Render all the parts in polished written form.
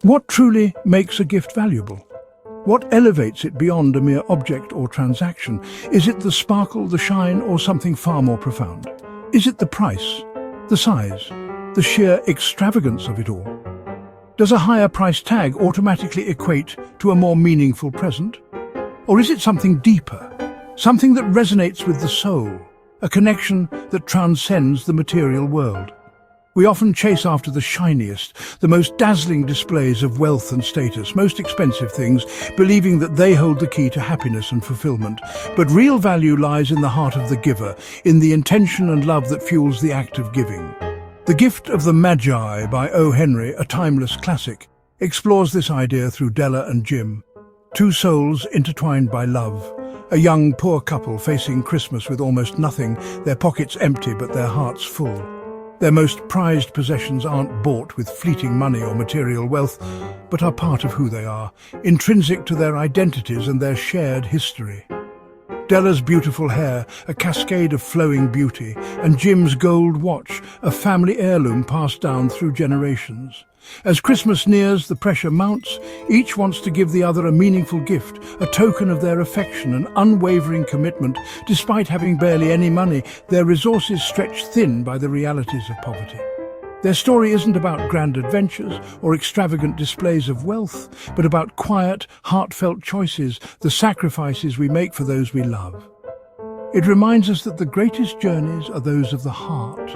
What truly makes a gift valuable? What elevates it beyond a mere object or transaction? Is it the sparkle, the shine, or something far more profound? Is it the price, the size, the sheer extravagance of it all? Does a higher price tag automatically equate to a more meaningful present? Or is it something deeper, something that resonates with the soul, a connection that transcends the material world? We often chase after the shiniest, the most dazzling displays of wealth and status, most expensive things, believing that they hold the key to happiness and fulfillment. But real value lies in the heart of the giver, in the intention and love that fuels the act of giving. The Gift of the Magi by O. Henry, a timeless classic, explores this idea through Della and Jim, two souls intertwined by love, a young poor couple facing Christmas with almost nothing, their pockets empty but their hearts full. Their most prized possessions aren't bought with fleeting money or material wealth, but are part of who they are, intrinsic to their identities and their shared history. Della's beautiful hair, a cascade of flowing beauty, and Jim's gold watch, a family heirloom passed down through generations. As Christmas nears, the pressure mounts. Each wants to give the other a meaningful gift, a token of their affection, an unwavering commitment. Despite having barely any money, their resources stretch thin by the realities of poverty. Their story isn't about grand adventures or extravagant displays of wealth, but about quiet, heartfelt choices, the sacrifices we make for those we love. It reminds us that the greatest journeys are those of the heart,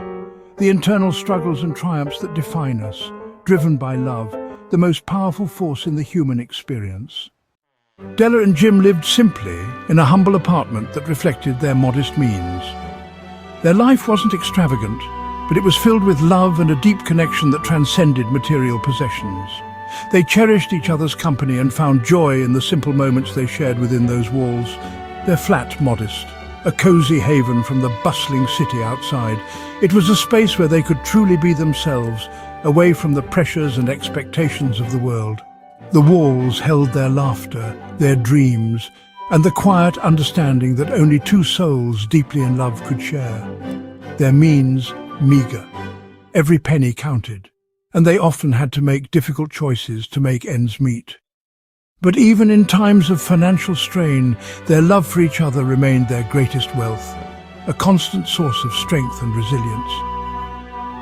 the internal struggles and triumphs that define us, driven by love, the most powerful force in the human experience. Della and Jim lived simply in a humble apartment that reflected their modest means. Their life wasn't extravagant, but it was filled with love and a deep connection that transcended material possessions. They cherished each other's company and found joy in the simple moments they shared within those walls. Their flat modest, a cozy haven from the bustling city outside. It was a space where they could truly be themselves, away from the pressures and expectations of the world. The walls held their laughter, their dreams, and the quiet understanding that only two souls deeply in love could share. Their means meager. Every penny counted, and they often had to make difficult choices to make ends meet. But even in times of financial strain, their love for each other remained their greatest wealth, a constant source of strength and resilience.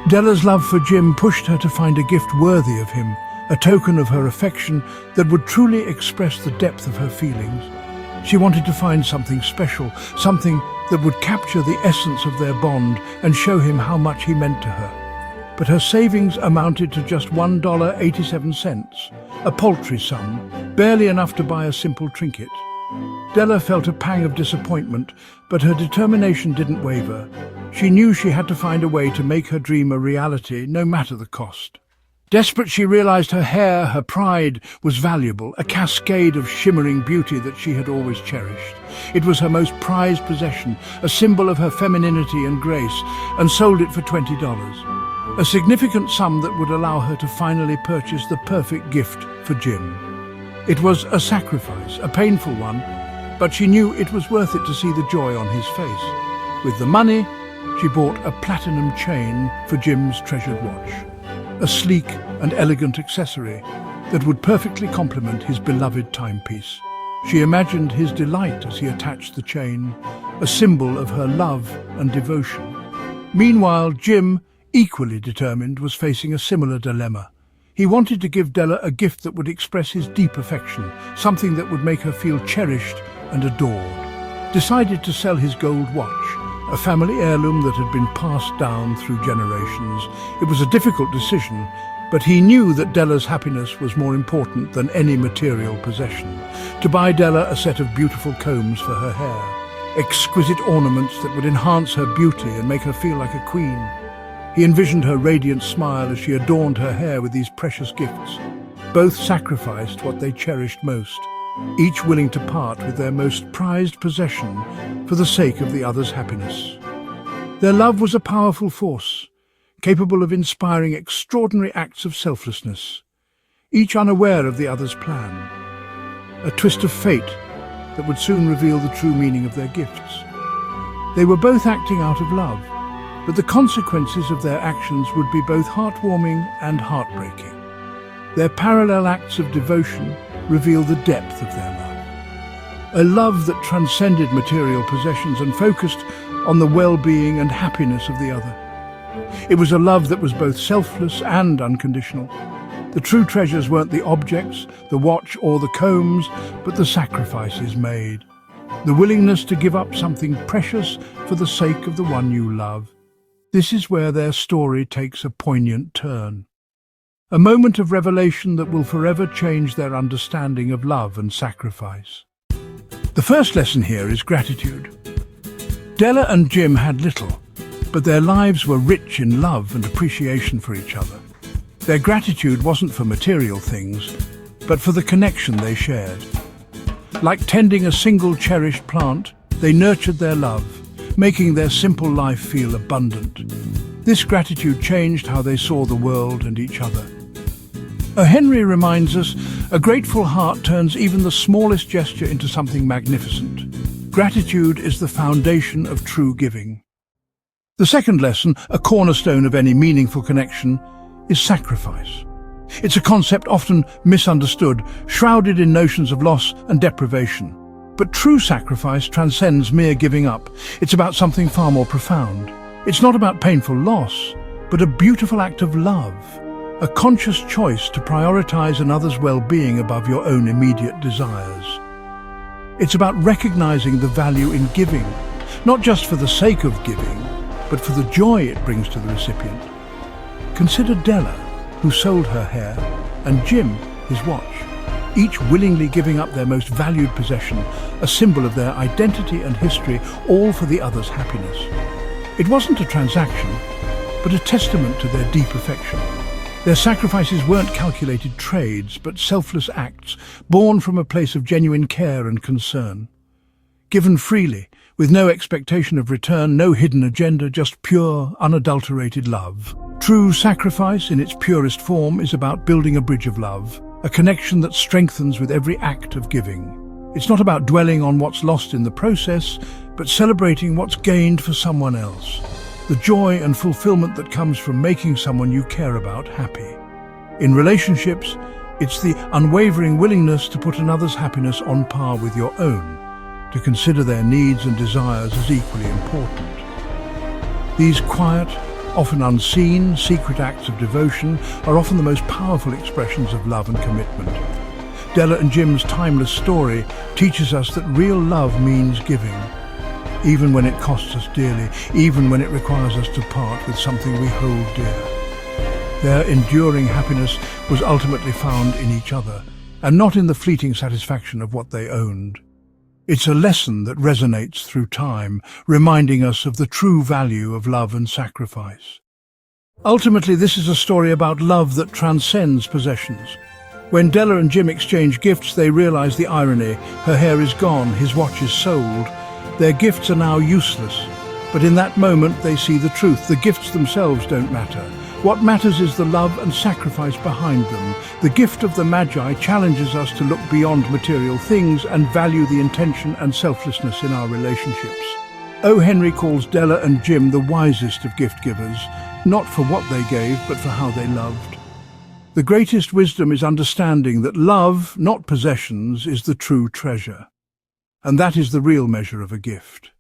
Della's love for Jim pushed her to find a gift worthy of him, a token of her affection that would truly express the depth of her feelings. She wanted to find something special, something that would capture the essence of their bond and show him how much he meant to her. But her savings amounted to just $1.87, a paltry sum, barely enough to buy a simple trinket. Della felt a pang of disappointment, but her determination didn't waver. She knew she had to find a way to make her dream a reality, no matter the cost. Desperate, she realized her hair, her pride, was valuable, a cascade of shimmering beauty that she had always cherished. It was her most prized possession, a symbol of her femininity and grace, and sold it for $20. A significant sum that would allow her to finally purchase the perfect gift for Jim. It was a sacrifice, a painful one, but she knew it was worth it to see the joy on his face. With the money, she bought a platinum chain for Jim's treasured watch, a sleek and elegant accessory that would perfectly complement his beloved timepiece. She imagined his delight as he attached the chain, a symbol of her love and devotion. Meanwhile, Jim, equally determined, was facing a similar dilemma. He wanted to give Della a gift that would express his deep affection, something that would make her feel cherished and adored. Decided to sell his gold watch, a family heirloom that had been passed down through generations. It was a difficult decision, but he knew that Della's happiness was more important than any material possession. To buy Della a set of beautiful combs for her hair, exquisite ornaments that would enhance her beauty and make her feel like a queen. He envisioned her radiant smile as she adorned her hair with these precious gifts. Both sacrificed what they cherished most, each willing to part with their most prized possession for the sake of the other's happiness. Their love was a powerful force, capable of inspiring extraordinary acts of selflessness, each unaware of the other's plan. A twist of fate that would soon reveal the true meaning of their gifts. They were both acting out of love, but the consequences of their actions would be both heartwarming and heartbreaking. Their parallel acts of devotion reveal the depth of their love. A love that transcended material possessions and focused on the well-being and happiness of the other. It was a love that was both selfless and unconditional. The true treasures weren't the objects, the watch or the combs, but the sacrifices made. The willingness to give up something precious for the sake of the one you love. This is where their story takes a poignant turn. A moment of revelation that will forever change their understanding of love and sacrifice. The first lesson here is gratitude. Della and Jim had little, but their lives were rich in love and appreciation for each other. Their gratitude wasn't for material things, but for the connection they shared. Like tending a single cherished plant, they nurtured their love, making their simple life feel abundant. This gratitude changed how they saw the world and each other. O. Henry reminds us, a grateful heart turns even the smallest gesture into something magnificent. Gratitude is the foundation of true giving. The second lesson, a cornerstone of any meaningful connection, is sacrifice. It's a concept often misunderstood, shrouded in notions of loss and deprivation. But true sacrifice transcends mere giving up. It's about something far more profound. It's not about painful loss, but a beautiful act of love, a conscious choice to prioritize another's well-being above your own immediate desires. It's about recognizing the value in giving, not just for the sake of giving, but for the joy it brings to the recipient. Consider Della, who sold her hair, and Jim, his watch, each willingly giving up their most valued possession, a symbol of their identity and history, all for the other's happiness. It wasn't a transaction, but a testament to their deep affection. Their sacrifices weren't calculated trades, but selfless acts, born from a place of genuine care and concern. Given freely, with no expectation of return, no hidden agenda, just pure, unadulterated love. True sacrifice, in its purest form, is about building a bridge of love, a connection that strengthens with every act of giving. It's not about dwelling on what's lost in the process, but celebrating what's gained for someone else. The joy and fulfillment that comes from making someone you care about happy. In relationships, it's the unwavering willingness to put another's happiness on par with your own, to consider their needs and desires as equally important. These quiet, often unseen, secret acts of devotion are often the most powerful expressions of love and commitment. Della and Jim's timeless story teaches us that real love means giving, even when it costs us dearly, even when it requires us to part with something we hold dear. Their enduring happiness was ultimately found in each other, and not in the fleeting satisfaction of what they owned. It's a lesson that resonates through time, reminding us of the true value of love and sacrifice. Ultimately, this is a story about love that transcends possessions. When Della and Jim exchange gifts, they realize the irony. Her hair is gone, his watch is sold. Their gifts are now useless. But in that moment, they see the truth. The gifts themselves don't matter. What matters is the love and sacrifice behind them. The gift of the Magi challenges us to look beyond material things and value the intention and selflessness in our relationships. O. Henry calls Della and Jim the wisest of gift givers, not for what they gave, but for how they loved. The greatest wisdom is understanding that love, not possessions, is the true treasure. And that is the real measure of a gift.